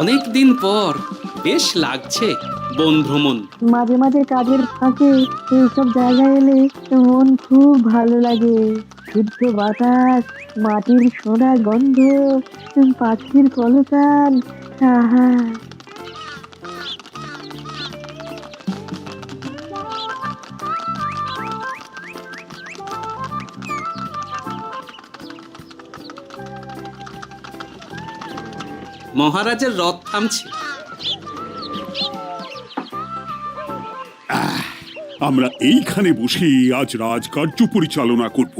অনেক দিন পর বেশ লাগছে বন ভ্রমণ। মাঝে মাঝে কাজের ফাঁকে এইসব জায়গায় এলে মন খুব ভালো লাগে। শুদ্ধ বাতাস, মাটির সোনা গন্ধ, পাখির কলতান, আহা। মহারাজের রথ থামছে। আমরা এইখানে বসে আজ রাজকার্য পরিচালনা করব।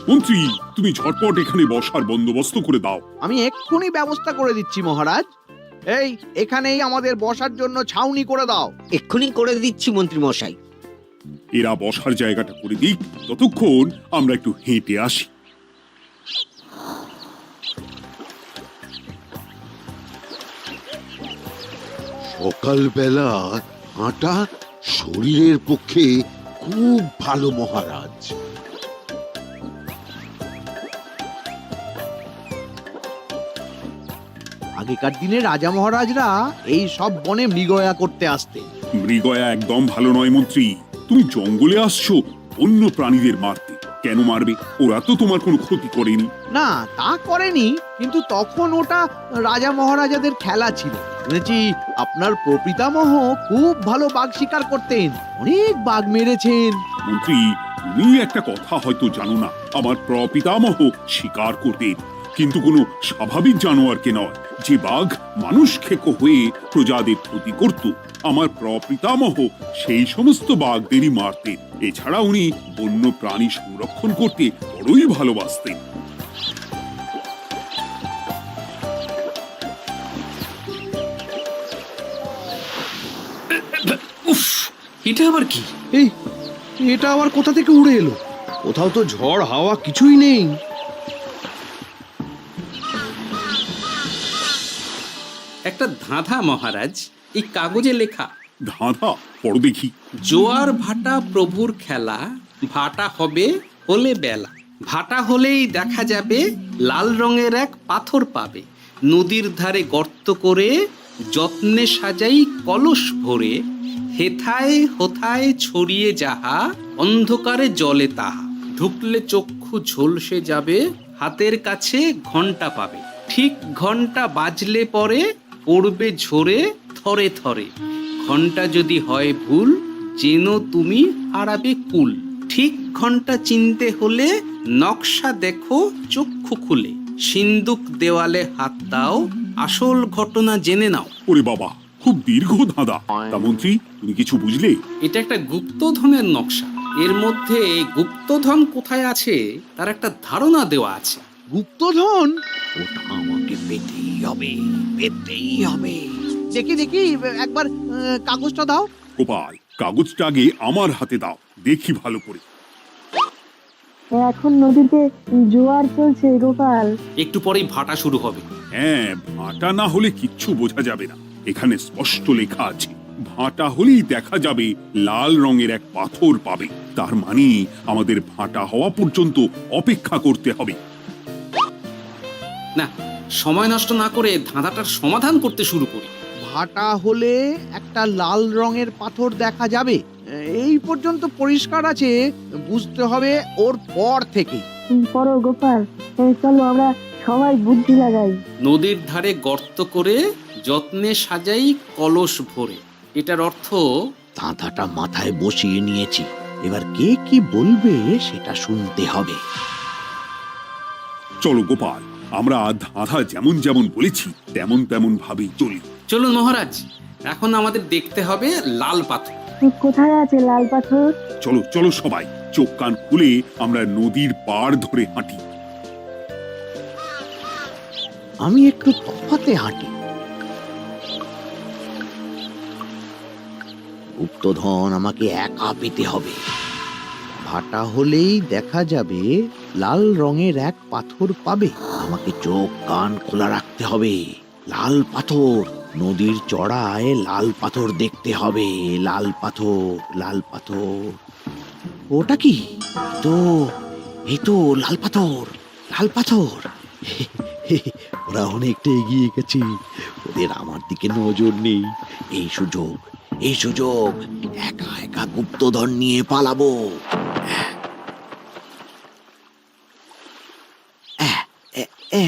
মন্ত্রী, তুমি ঝটপট এখানে বসার বন্দোবস্ত করে দাও। আমি এক্ষুনি ব্যবস্থা করে দিচ্ছি মহারাজ। এই এখানেই আমাদের বসার জন্য ছাউনি করে দাও। এক্ষুনি করে দিচ্ছি মন্ত্রী মশাই। এরা বসার জায়গাটা করে দিক, ততক্ষণ আমরা একটু হেঁটে আসি। সকালবেলা হাঁটা শরীরের পক্ষে খুব ভালো মহারাজ। আগেকার দিনে রাজা মহারাজরা এই সব বনে মৃগয়া করতে আসতেন। মৃগয়া একদম ভালো নয় মন্ত্রী। তুমি জঙ্গলে আসছো অন্য প্রাণীদের মারতে। কেন মারবে? ওরা তো তোমার কোনো ক্ষতি করেনি। না, তা করেনি, কিন্তু তখন ওটা রাজা মহারাজাদের খেলা ছিল। শুনেছি আপনার প্রপিতামহ খুব ভালো বাঘ শিকার করতেন, অনেক বাঘ মেরেছেন। মন্ত্রী, তুমি একটা কথা হয়তো জানো না। আমার প্রপিতামহ শিকার করতেন, কিন্তু কোনো স্বাভাবিক জানোয়ারকে নয়। যে বাঘ মানুষ খেকো হয়ে প্রজাদের ক্ষতি করত, আমার প্রপিতামহ সেই সমস্ত বাঘদেরই মারতেন। এছাড়া উনি বন্য প্রাণী সংরক্ষণ করতে বড়ই ভালোবাসতেন। উফ, এটা আবার কি? এই এটা আবার কোথা থেকে উড়ে এলো? কোথাও তো ঝড় হাওয়া কিছুই নেই। একটা ধাঁধা মহারাজ, এই কাগজে লেখা। ধাঁধা? পড়ো দেখি। জোয়ার ভাটা প্রভুর খেলা, ভাটা হবে হলে বেলা। ভাটা হলেই দেখা যাবে লাল রঙের এক পাথর পাবে। নদীর ধারে গর্ত করে যত্নে সাজাই কলস ভরে। হেথায় হোথায় ছড়িয়ে যাহা, অন্ধকারে জলে তাহা। ঢুকলে চক্ষু ঝলসে যাবে, হাতের কাছে ঘন্টা পাবে। ঠিক ঘন্টা বাজলে পরে পড়বে ঝরে থরে থরে। ঘন্টা যদি হয় ভুল, যেন তুমি হারাবে কুল। ঠিক ঘন্টা চিনতে হলে নকশা দেখো চক্ষু খুলে। সিন্দুক দেওয়ালে হাত দাও, আসল ঘটনা জেনে নাও। ওরে বাবা, খুব দীর্ঘ ধাঁধা। তা মন্ত্রী, তুমি কিছু বুঝলে? এটা একটা গুপ্তধনের নকশা। এর মধ্যে গুপ্তধন কোথায় আছে তার একটা ধারণা দেওয়া আছে। গুপ্তধন? ওটা আমাকে পেতেই হবে, পেতেই হবে। দেখি দেখি, একবার কাগজটা দাও। গোপাল, কাগজটা আগে আমার হাতে দাও, দেখি ভালো করে। এখন নদীতে জোয়ার চলছে গোপাল। একটু পরেই ভাটা শুরু হবে। হ্যাঁ, ভাটা না হলে কিচ্ছু বোঝা যাবে না। এখানে স্পষ্ট লেখা আছে, ভাটা হলেই দেখা যাবে লাল রঙের এক পাথর পাবে। তার মানে আমাদের ভাটা হওয়া পর্যন্ত অপেক্ষা করতে হবে। না, সময় নষ্ট না করে ধাঁধাটার সমাধান করতে শুরু করি। ভাটা হলে একটা লাল রঙের পাথর দেখা যাবে, এই পর্যন্ত পরিষ্কার আছে। বুঝতে হবে ওর পর থেকে। পড়ো গোপাল, চলো আমরা সবাই বুদ্ধি লাগাই। নদীর ধারে গর্ত করে যত্নে সাজাই কলস ভরে। এটার অর্থ, ধাঁধাটা মাথায় বসিয়ে নিয়েছি, এবার কে কি বলবে সেটা শুনতে হবে। চলো গোপাল, আমরা ধাঁধা যেমন যেমন বলেছি তেমন তেমন ভাবেই চলি। চলুন মহারাজ, এখন আমাদের দেখতে হবে লাল পাথর। কোথায় আছে লাল পাথর? চলো চলো সবাই, চোখ কান খুলে আমরা নদীর পাড় ধরে হাঁটি। আমি একটু তফাতে হাঁটি। গুপ্তধন আমাকে একা পেতে হবে। ভাটা হলেই দেখা যাবে লাল রঙের এক পাথর পাবে। আমাকে চোখ কান খোলা রাখতে হবে। লাল পাথর, নদীর চড়ায় লাল পাথর দেখতে হবে। লাল পাথর, লাল পাথর। ওটা কি? এই তো লাল পাথর, লাল পাথর। ওরা অনেকটা এগিয়ে গেছে, ওদের আমার দিকে নজর নেই। এই সুযোগ, এই সুযোগ, একা একা গুপ্তধন নিয়ে পালাবো। আহ, এ- এ।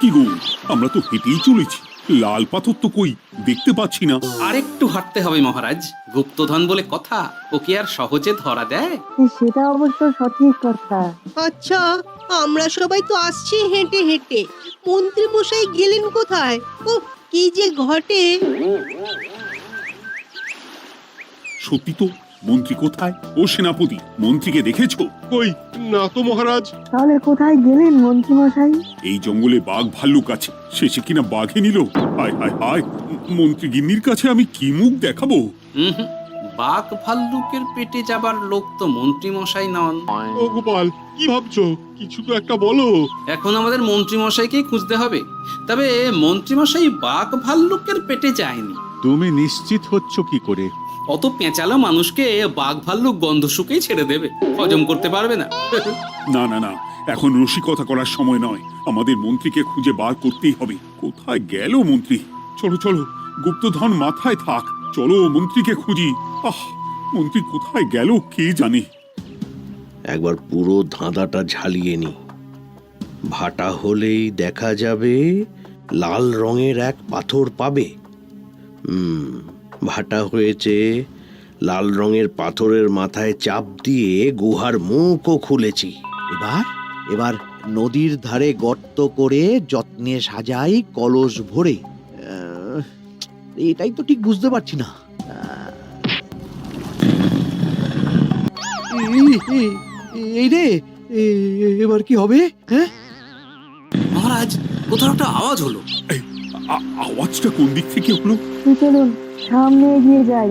কি গো, আমরা তো হেঁটেই চলেছি, লাল পাথর তো কই দেখতে পাচ্ছি না। আরেকটু হাঁটতে হবে মহারাজ, গুপ্তধন বলে কথা, ওকে আর সহজে ধরা দেয়? সেটা অবশ্য সঠিক কথা। আচ্ছা, আমরা সবাই তো আসছি হেঁটে হেঁটে, মন্ত্রী মশাই গেলেন কোথায়? ও কি যে ঘটে! সত্যি তো, মন্ত্রী কোথায়? ও সেনাপতি, মন্ত্রীকে দেখেছো? কই, না তো মহারাজ। তাহলে কোথায় গেলেন মন্ত্রী মশাই? এই জঙ্গলে বাঘ ভাল্লুক আছে, শেষে কিনা বাঘে নিল। হায় হায় হায়, মন্ত্রী গিন্নির কাছে আমি কি মুখ দেখাবো? হুম, বাঘ ভাল্লুকের পেটে যাবার লোক তো মন্ত্রী মশাই নন। ও গোপাল, কি ভাবছো? কিছু তো একটা বলো। এখন আমাদের মন্ত্রী মশাইকেই খুঁজতে হবে। তবে মন্ত্রী মশাই বাঘ ভাল্লুকের পেটে যায়নি। তুমি নিশ্চিত হচ্ছ কি করে? অত পেঁচালো মানুষকে বাঘ ভাল্লুক গন্ধ শুকেই ছেড়ে দেবে, হজম করতে পারবে না। না না না, এখন রসিকতা করার সময় নয়, আমাদের মন্ত্রীকে খুঁজে বার করতেই হবে। কোথায় গেল মন্ত্রী? চলো চলো, গুপ্তধন মাথায় থাক, চলো মন্ত্রীকে খুঁজি। আহ, মন্ত্রী কোথায় গেল কে জানে। একবার পুরো ধাঁধাটা ঝালিয়ে নি। ভাটা হলেই দেখা যাবে লাল রঙের এক পাথর পাবে। ভাটা হয়েছে, লাল রঙের পাথরের মাথায় চাপ দিয়ে গুহার মুখও খুলেছি। এবার এবার নদীর ধারে গর্ত করে যত্নে সাজাই কলস ভরে। এটাই তো ঠিক বুঝতে পারছি না। এই রে, এবার কি হবে? হ্যাঁ, মহারাজ, কোথাও একটা আওয়াজ হলো। আওয়াজটা কোন দিক থেকে হলো? চলুন সামনে এগিয়ে যাই।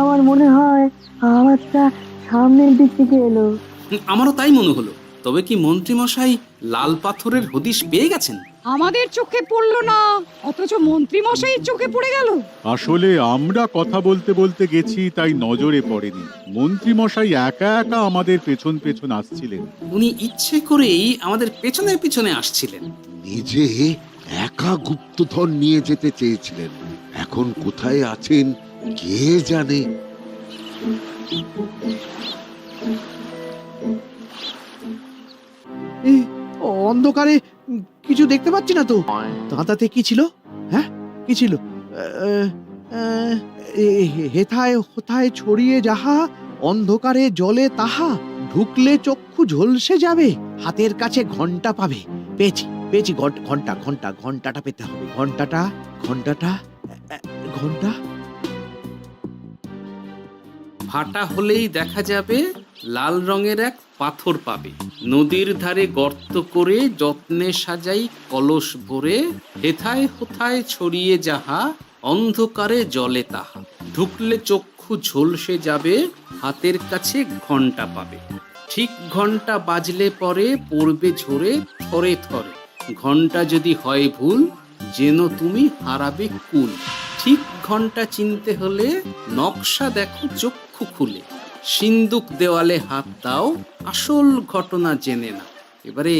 আমার মনে হয় আওয়াজটা সামনের দিক থেকে এলো। আমারও তাই মনে হলো। তবে কি মন্ত্রী মশাই লাল পাথরের হদিশ পেয়ে গেছেন? আমাদের চোখে পড়লো না, অথচ মন্ত্রী মশাইয়ের চোখে পড়ে গেল। আসলে আমরা কথা বলতে বলতে গেছি, তাই নজরে পড়েনি। মন্ত্রী মশাই একা একা আমাদের পেছন পেছন আসছিলেন। উনি ইচ্ছে করেই আমাদের পেছনে পেছনে আসছিলেন। নিজে একা গুপ্তধন নিয়ে যেতে চেয়েছিলেন, এখন কোথায় আছেন কে জানে। অন্ধকারে কিছু দেখতে পাচ্ছি না তো। দাঁতাতে কি ছিল? হ্যাঁ, কি ছিল? হেথায় হোথায় ছড়িয়ে যাহা, অন্ধকারে জলে তাহা, ঢুকলে চক্ষু ঝলসে যাবে, হাতের কাছে ঘন্টা পাবে। পেয়েছি পেয়েছি, ঘন্টা ঘন্টা ঘন্টাটা পেতে হবে। ঘন্টাটা ঘন্টাটা ঘন্টা। ভাটা হলেই দেখা যাবে লাল রঙের এক পাথর পাবে, নদীর ধারে গর্ত করে যত্নে সাজাই কলস ভরে, হেথায় হোথায় ছড়িয়ে যাহা, অন্ধকারে জলে তাহা, ঢুকলে চক্ষু ঝলসে যাবে, হাতের কাছে ঘন্টা পাবে। ঠিক ঘন্টা বাজলে পরে পড়বে ঝরে থরে থরে, ঘন্টা যদি হয় ভুল যেন তুমি হারাবে কুল। ঠিক ঘন্টা চিনতে হলে নকশা দেখো চক্ষু খুলে, সিন্দুক দেওয়ালে হাত দাও, আসল ঘটনা জেনে না। এবারে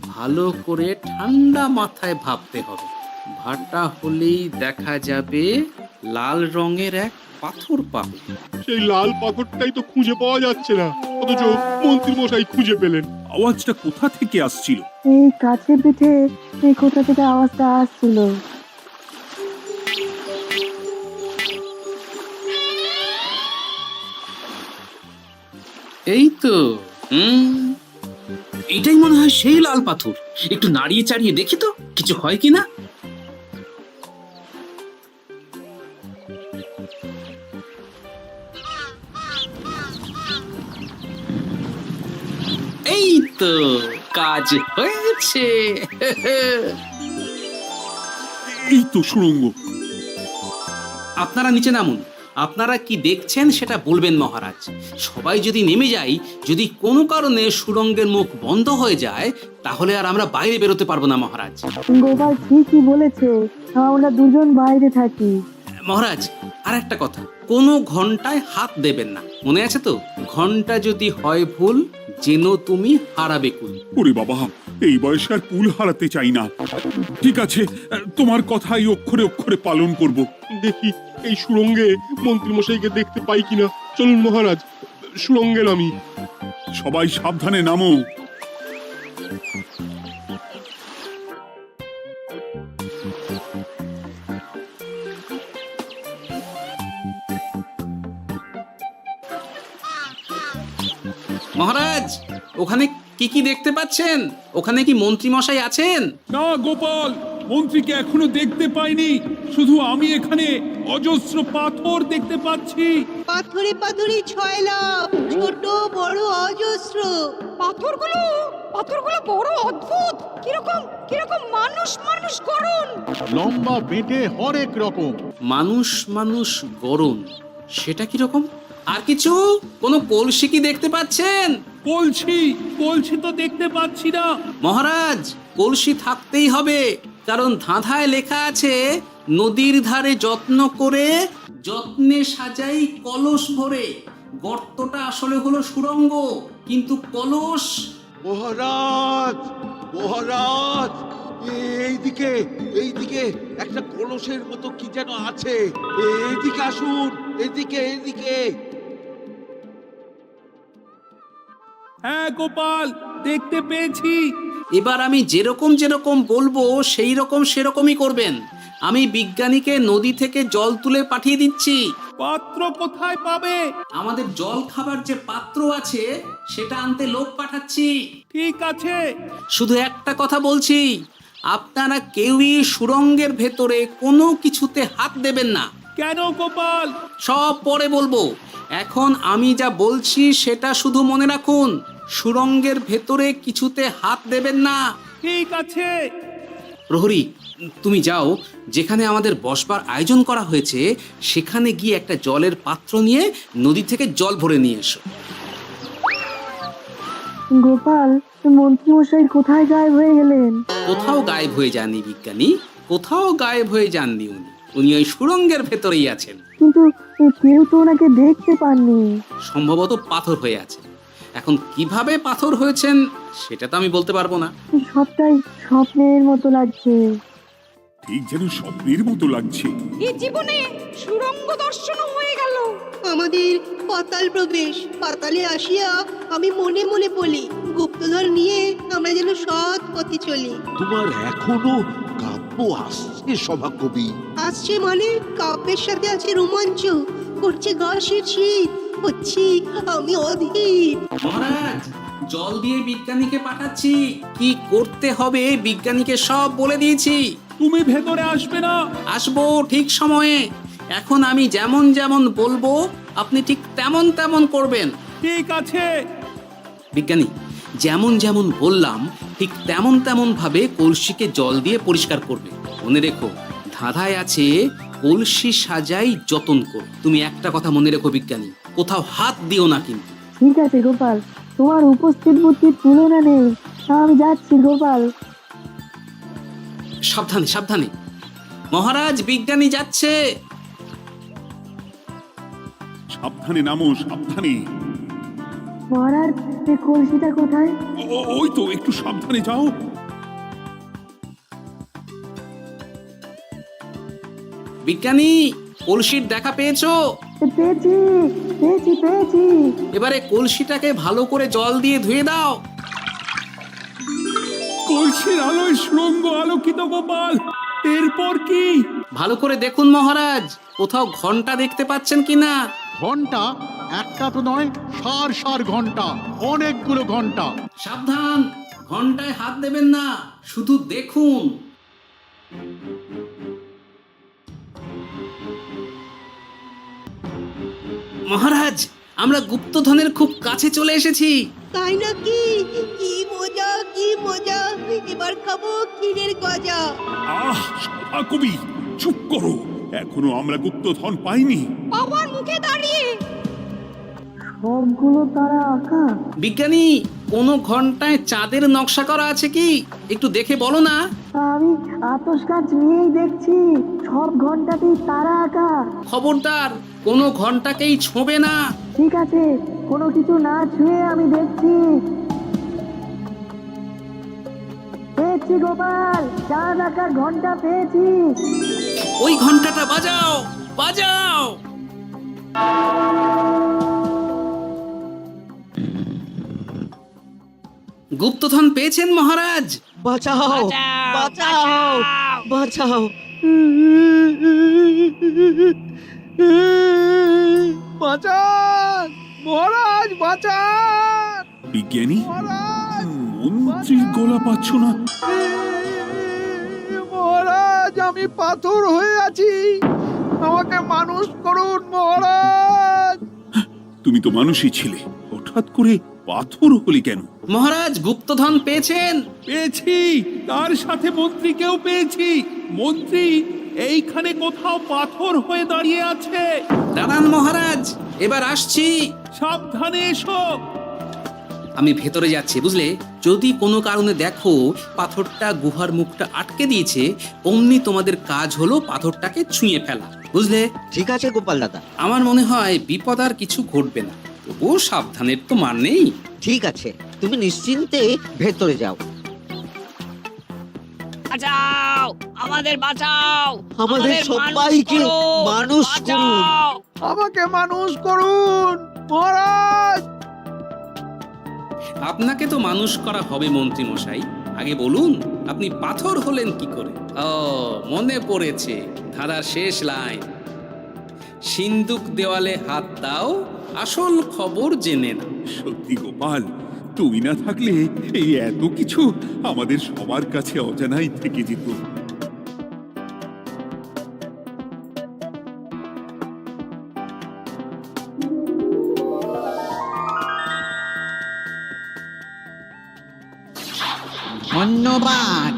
ভালো করে ঠান্ডা মাথায় ভাবতে হবে। ভাটা হলেই দেখা যাবে লাল রঙের এক পাথর পাবে। সেই লাল পাথরটাই তো খুঁজে পাওয়া যাচ্ছে না, অথচ মন্ত্রী মশাই খুঁজে পেলেন। আওয়াজটা কোথা থেকে আসছিল? এই কাছে পিঠে এই কোথা থেকে আওয়াজটা আসছিল। এই তো, এটাই মনে হয় সেই লাল পাথর। একটু নাড়িয়ে চাড়িয়ে দেখি তো কিছু হয় কিনা। এই তো, কাজ হয়েছে। এই তো সুড়ঙ্গ। আপনারা নিচে নামুন। আপনারা কি দেখছেন সেটা বলবেন মহারাজ। সবাই যদি নেমে যাই, যদি কোনো কারণে সুড়ঙ্গের মুখ বন্ধ হয়ে যায়, তাহলে আর আমরা বাইরে বেরোতে পারবো না মহারাজ। গোপাল ঠিকই বলেছে, আমরা দুজন বাইরে থাকি। মহারাজ, আর একটা কথা, কোনো ঘন্টায় হাত দেবেন না, মনে আছে তো? ঘন্টা যদি হয় ভুল, যেন তুমি হারাবে কুল। ওরে বাবা, এই বয়সে আর কুল হারাতে চাই না। ঠিক আছে, তোমার কথাই অক্ষরে অক্ষরে পালন করব। দেখি এই সুড়ঙ্গে মন্ত্রী মশাইকে দেখতে পাই কিনা। চলুন মহারাজ, সুড়ঙ্গে নামি। সবাই সাবধানে নামো। মহারাজ, ওখানে কি কি দেখতে পাচ্ছেন? ওখানে কি মন্ত্রী মশাই আছেন? না গোপাল, মন্ত্রীকে এখনো দেখতে পাইনি। শুধু আমি এখানে অজস্র পাথর দেখতে পাচ্ছি। পাথরে পাথরে ছয়লাভ, ছোট বড় অজস্র। পাথরগুলো বড় অদ্ভুত, কিরকম কিরকম মানুষ মানুষ গড়ন। লম্বা বেঁটে হরেক রকম। মানুষ মানুষ গরম, সেটা কি রকম? আর কিছু? কোনো কলসি কি দেখতে পাচ্ছেন? কলসি তো দেখতে পাচ্ছি না। মহারাজ, কলসি থাকতেই হবে, কারণ ধাঁধায় লেখা আছে নদীর ধারে যত্ন করে যত্নে সাজাই কলস ভরে। গর্তটা আসলে হলো সুড়ঙ্গ, কিন্তু কলস। মহারাজ, মহারাজ, এইদিকে এইদিকে একটা কলসের মতো কি যেন আছে। এইদিকে আসুন, এদিকে এদিকে। হ্যাঁ গোপাল, দেখতে পেয়েছি। এবার আমি যেরকম যেরকম বলবো সেই রকম সেরকমই করবেন। আমি বিজ্ঞানীকে নদী থেকে জল তুলে পাঠিয়ে দিচ্ছি। পাত্র কোথায় পাবে? আমাদের জল খাবার যে পাত্র আছে সেটা আনতে লোক পাঠাচ্ছি। ঠিক আছে। শুধু একটা কথা বলছি, আপনারা কেউই সুড়ঙ্গের ভেতরে কোনো কিছুতে হাত দেবেন না। কেন গোপাল? সব পরে বলবো, এখন আমি যা বলছি সেটা শুধু মনে রাখুন। সুড়ঙ্গের ভেতরে কিছুতে হাত দেবেন না। ঠিক আছে। প্রহরী, তুমি যাও, যেখানে আমাদের বসবার আয়োজন করা হয়েছে সেখানে গিয়ে একটা জলের পাত্র নিয়ে নদী থেকে জল ভরে নিয়ে এসো। গোপাল, মন্ত্রী মশাই কোথায় গায়েব হয়ে গেলেন? কোথাও গায়েব হয়ে যাননি বিজ্ঞানী, কোথাও গায়েব হয়ে যাননি উনি। উনি ওই সুড়ঙ্গের ভেতরেই আছেন। কিন্তু কেউ তো ওনাকে দেখতে পাননি। সম্ভবত পাথর হয়ে আছে। এখন কিভাবে পাথর হয়েছেন সেটা তো আমি বলতে পারবো না। সবটাই স্বপ্নের মতো লাগছে। ঠিক যেন স্বপ্নের মতো লাগছে। এই জীবনে সুড়ঙ্গ দর্শন হয়ে গেল। আমাদের পাতাল প্রবেশ। পাতালে আসিয়া আমি মনে মনে বলি, গুপ্তধন নিয়ে আমরা যেন সৎ পথে চলি। তোমার এখনো কাব্য আসছে সভাকবি? আসছে মানে কাব্যের সাথে আছে রোমাঞ্চ, করছে গা শীত, হচ্ছি আমি অধীর। মহারাজ, জল দিয়ে বিজ্ঞানীকে পাঠাচ্ছি। কি করতে হবে বিজ্ঞানীকে সব বলে দিয়েছি। তুমি ভেতরে আসবে না? আসবো ঠিক সময়ে। এখন আমি যেমন যেমন বলবো আপনি ঠিক তেমন তেমন করবেন। ঠিক আছে। বিজ্ঞানী, যেমন যেমন বললাম ঠিক তেমন তেমন ভাবে কলসিকে জল দিয়ে পরিষ্কার করবে। মনে রেখো, ধাঁধায় আছে কলসি সাজাই যতন কর। তুমি একটা কথা মনে রেখো বিজ্ঞানী, কোথাও হাত দিও না কিন্তু। ঠিক আছে গোপাল, তোমার উপস্থিত বুদ্ধির তুলনা নেই। আমি যাচ্ছি গোপাল। সাবধানে সাবধানে। মহারাজ, বিজ্ঞানী যাচ্ছে। সাবধানে নামো, সাবধানে। মহারাজ, এই কলসিটা কোথায়? ওই তো, একটু সাবধানে যাও। বিজ্ঞানী, কলসির দেখা পেয়েছো? পেয়েছি পেয়েছি পেয়েছি। এবারে কলসিটাকে ভালো করে জল দিয়ে ধুয়ে দাও। কলসির আলোয় সুড়ঙ্গ আলোকিত গোপাল। এরপর কি? ভালো করে দেখুন মহারাজ, কোথাও ঘন্টা দেখতে পাচ্ছেন কিনা। ঘন্টা একটা তো নয়, সার সার ঘন্টা, অনেকগুলো ঘন্টা। সাবধান, ঘন্টায় হাত দেবেন না, শুধু দেখুন। মহারাজ, আমরা গুপ্তধনের খুব কাছে চলে এসেছি। তাই নাকি? কি মজা, কি মজা! এবার খাবো ক্ষীরের গজা। সভাকবি, চুপ করো। এখনো আমরা গুপ্তধন পাইনি। বাবার মুখে দাঁড়িয়ে সবগুলো তারা আঁকা। বিজ্ঞানী, কোনো ঘন্টায় চাঁদের নকশা করা আছে কি? একটু দেখে বলো না। আমি আতস কাঁচ নিয়েই দেখছি, সব ঘন্টাতেই তারা আঁকা। খবরদার, কোনো ঘন্টাকেই ছোঁবে না। ঠিক আছে, কোনো কিছু না ছুঁয়ে আমি দেখছি। পেয়েছি গোপাল, চাঁদ আঁকার ঘন্টা পেয়েছি। ওই ঘন্টাটা বাজাও, বাজাও। গুপ্তধন পেয়েছেন মহারাজ? বাঁচাও, বাঁচাও, বাঁচাও। বাঁচান মহারাজ, বাঁচান বিজ্ঞানী, মহারাজ, মন্ত্রীর গলা পাচ্ছ না? মহারাজ, আমি পাথর হয়ে আছি, আমাকে মানুষ করুন মহারাজ। তুমি তো মানুষই ছিলে, হঠাৎ করে পাথর হলি কেন? মহারাজ, গুপ্তধন পেয়েছেন? পেয়েছি, তার সাথে মন্ত্রীকেও পেয়েছি। মন্ত্রী এইখানে কোথাও পাথর হয়ে দাঁড়িয়ে আছে। দাঁড়ান মহারাজ, এবার আসছি। সাবধানে এসো। আমি ভেতরে যাচ্ছি, বুঝলে? যদি কোনো কারণে দেখো পাথরটা গুহার মুখটা আটকে দিয়েছে, অমনি তোমাদের কাজ হলো পাথরটাকে ছুঁয়ে ফেলা, বুঝলে? ঠিক আছে গোপাল দাদা। আমার মনে হয় বিপদ আর কিছু ঘটবে না, তবুও সাবধানের তো মান নেই। ঠিক আছে, তুমি নিশ্চিন্তে ভেতরে যাও। বাঁচাও, আমাদের বাঁচাও, আমাদের সবাইকে মানুষ করুন। আমাকে মানুষ করুন মহারাজ। আপনাকে তো মানুষ করা হবে মন্ত্রী মশাই। আগে বলুন, আপনি পাথর হলেন কি করে? ও, মনে পড়েছে, ধাঁধার শেষ লাইন। সিন্দুক দেওয়ালে হাত দাও, আসল খবর জেনে নাও। সত্যি গোপাল, তুমি না থাকলে এই এত কিছু আমাদের সবার কাছে অজানাই থেকে যেত। ধন্যবাদ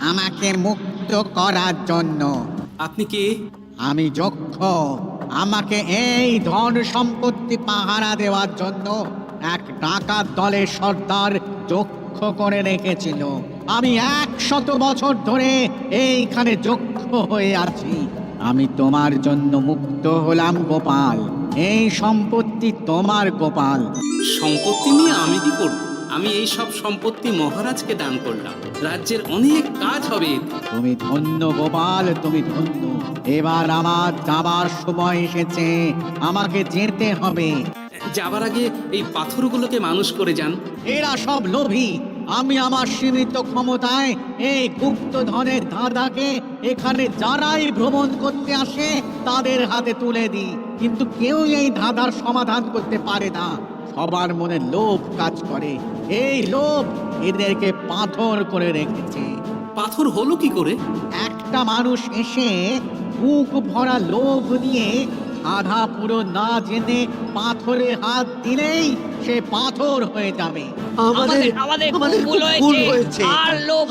আমাকে মুক্ত করার জন্য। আপনি কে? আমি যক্ষ। আমাকে এই ধন সম্পত্তি পাহারা দেওয়ার জন্য এক ডাকাত দলের সর্দার যক্ষ করে রেখেছিল। আমি 100 বছর ধরে এইখানে যক্ষ হয়ে আছি। আমি তোমার জন্য মুক্ত হলাম গোপাল। এই সম্পত্তি তোমার গোপাল। সম্পত্তি নিয়ে আমি কি করব? আমি এই সব সম্পত্তি মহারাজকে দান করলাম, রাজ্যের অনেক কাজ হবে। তুমি ধন্য গোপাল, তুমি ধন্য। এবার আমার যাবার সময় এসেছে, আমাকে যেতে হবে। যাবার আগে এই পাথরগুলোকে মানুষ করে যান। এরা সব লোভী। আমি আমার সীমিত ক্ষমতায় এই গুপ্তধনের ধাঁধাকে এখানে যারাই ভ্রমণ করতে আসে তাদের হাতে তুলে দিই, কিন্তু কেউ এই ধাঁধার সমাধান করতে পারে না। সবার মনে লোভ কাজ করে, এই লোভ এদেরকে পাথর করে রেখেছে। পাথর হলো কি করে? একটা মানুষ এসে বুক ভরা লোভ নিয়ে আধা পুরো না জেনে পাথরে হাত দিলেই সে পাথর হয়ে যাবে। আমাদের ভুল হয়েছে, আর লোভ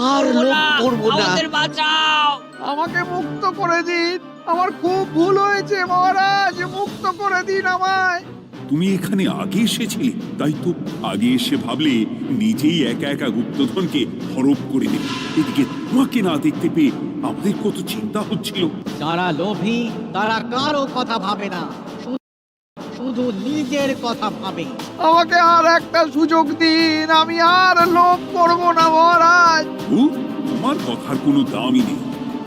করব না, আমাদের বাঁচাও। আমাকে মুক্ত করে দিন, আমার খুব ভুল হয়েছে মহারাজ, মুক্ত করে দিন আমায়। তুমি এখানে আগে এসেছিলে, তাই তো আগে এসে ভাবলে নিজেই একা একা গুপ্তধনকে হরপ করে দেবে। এদিকে তোমাকে না দেখতে পেয়ে আমাদের কত চিন্তা হচ্ছিল। যারা লোভী তারা কারো কথা ভাবে না, শুধু নিজের কথা ভাবে। আমাকে আর একটা সুযোগ দিন, আমি আর লোভ করব না মহারাজ। তোমার কথার কোনো দামই নেই।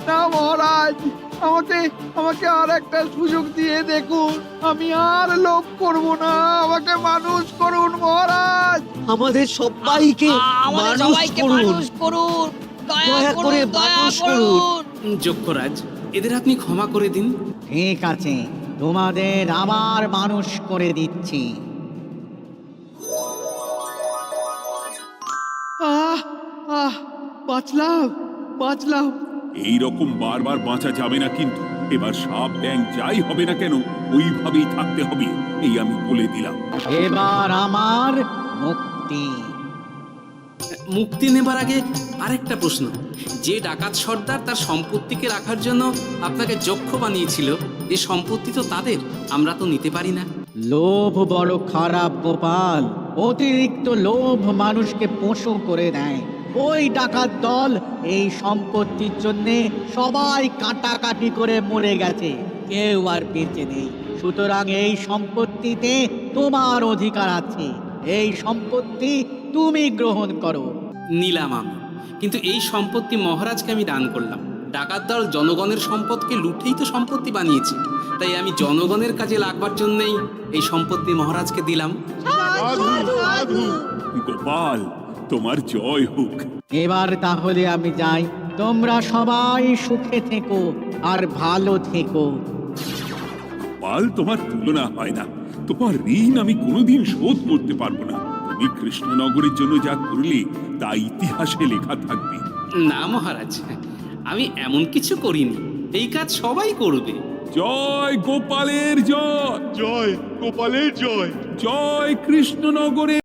না মহারাজ, আমাকে আর একটা সুযোগ দিয়ে দেখুন, আমি আর লোভ করব না, আমাকে মানুষ করুন মহারাজ। আমাদের সবাইকে মানুষ করুন, দয়া করে মানুষ করুন। যক্ষরাজ, এদের আপনি ক্ষমা করে দিন। ঠিক আছে, তোমাদের আবার মানুষ করে দিচ্ছি। বাঁচলাম। এই রকম বারবার বাঁচা যাবে না, কিন্তু এবার সাপ ব্যাং যাই হবে না কেন ওইভাবেই থাকতে হবে, এই আমি বলে দিলাম। এবার আমার মুক্তি। মুক্তি নেবার আগে আরেকটা প্রশ্ন, যে ডাকাত সর্দার তার সম্পত্তিকে রাখার জন্য আপনাকে যক্ষ বানিয়েছিল, এই সম্পত্তি তো তাদের, আমরা তো নিতে পারি না। লোভ বড় খারাপ গোপাল, অতিরিক্ত লোভ মানুষকে পশু করে দেয়। ওই ডাকাত দল এই সম্পত্তির জন্যে সবাই কাটাকাটি করে মরে গেছে, কেউ আর বেঁচে নেই। সুতরাং এই সম্পত্তিতে তোমার অধিকার আছে, এই সম্পত্তি তুমি গ্রহণ করো। নিলাম আমি, কিন্তু এই সম্পত্তি মহারাজকে আমি দান করলাম। ডাকাত দল জনগণের সম্পদকে লুটেই তো সম্পত্তি বানিয়েছে, তাই আমি জনগণের কাজে লাগবার জন্যই এই সম্পত্তি মহারাজকে দিলাম। সাধু সাধু গোপাল, তোমার জয় হোক। এবার তাহলে আমি যাই, তোমরা সবাই সুখে থেকো আর ভালো থেকো। গোপাল, তোমার তুলনা হয় না। তোমার ঋণ আমি কোনোদিন শোধ করতে পারবো না। তুমি কৃষ্ণনগরের জন্য যা করলে তা ইতিহাসে লেখা থাকবে। না মহারাজ, আমি এমন কিছু করিনি, এই কাজ সবাই করবে। জয় গোপালের জয়, জয় গোপালের জয়। জয় কৃষ্ণনগরের